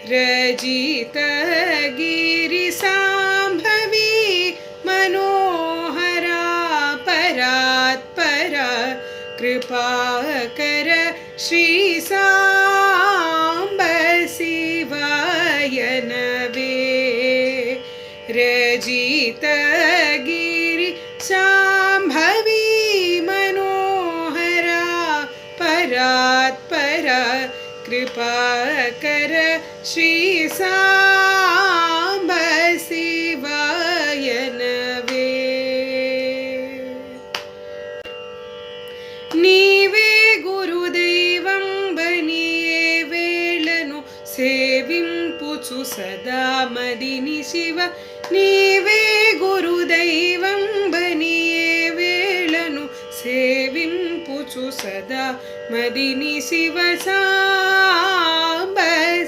रजित गिरि सांभवी मनोहरा परात्परा कृपाकर श्री सांब शिवाय नवे रजित गिरि सांभवी मनोहरा परात्परा कृपाकर श्री सांब शिवाय नवे नीवे गुरुदैवं बनिये वेळनु सेविंपुचु सदा मदिनि शिव नीवे गुरुदैवं बनिये वेळनु सेविंपुचु सदा मदिनि शिव सांब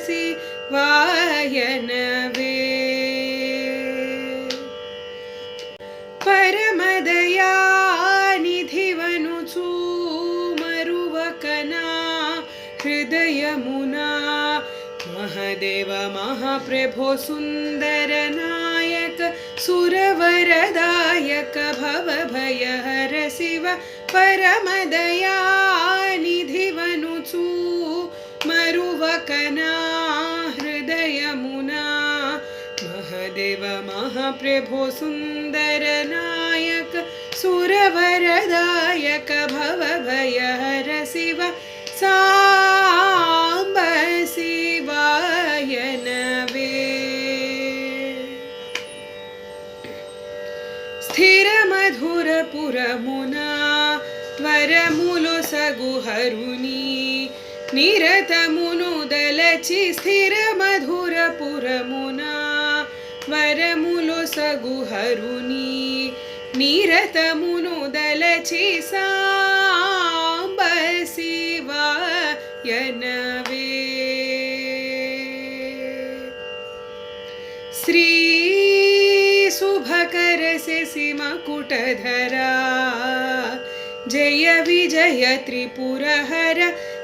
शिवाय नवे परमदया निधिवनुचु मरुवकना हृदयमुना महादेव महाप्रभो सुंदर नायक सुरवरदायक भवभयहर शिव परमदया निधिवनुचु मरुवकना हृदयमुना महादेव महाप्रभो सुंदर नायक सुरवरदायक भवभयहर शिव सांब शिवाय नवे स्थिर मधुर पुरमुना त्वरमुलొసగు హరుని నిరతమును దలచి స్థిర మధుర పురమునా వరములొసగు హరుని నిరతమును దలచి సాంబ శివాయ నవే శ్రీ शुभकर शशि मकुटधरा जय विजय त्रिपुरहर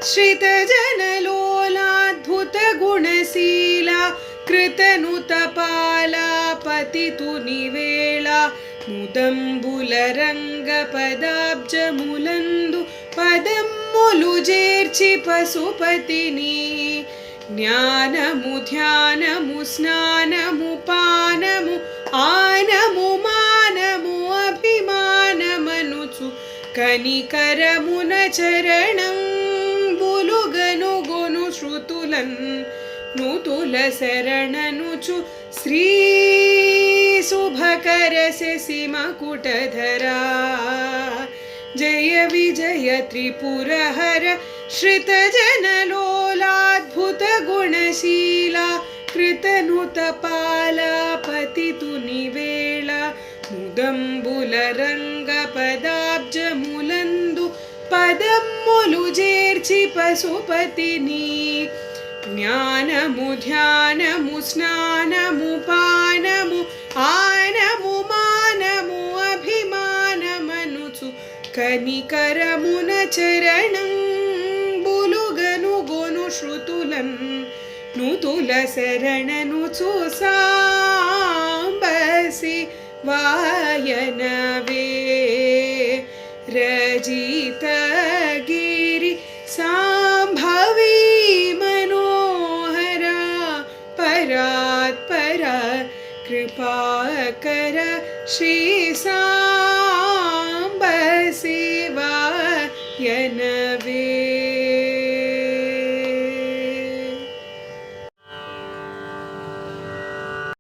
श्रित जनलोलाद्भुत गुणशीला कृतनुतपाला पतितु निवेला मुदंबुलरंग पदाब्जमुलंदु पदम्मुलु जेर्चि पशुपतिनी జ్ఞానము ధ్యానము స్నానము పానము ఆనము మానము అభిమానమనుచు కనికరమున చరణం బులుగనుగొను శృతులన్ నూతుల శరణనుచు శ్రీ శుభకర శశి మకుటధరా జయ విజయ త్రిపురహర श्रित जनलोलाद्भुत गुणशीला कृतनुतपाला पतितु निवेला मुदंबुलरंग पदाब्जमुलंदु पदम्मुलु जेर्चि पशुपतिनी జ్ఞానము ధ్యానము స్నానము పానము ఆనము మానము అభిమానమనుచు కనికరమున చరణం బులుగనుగొను శృతులన్ నూతుల శరణనుచు సాంబ శివాయ నవే రజిత గిరి सांभवी मनोहरा परात्परा कृपाकर श्री सांब शिवाय नवे।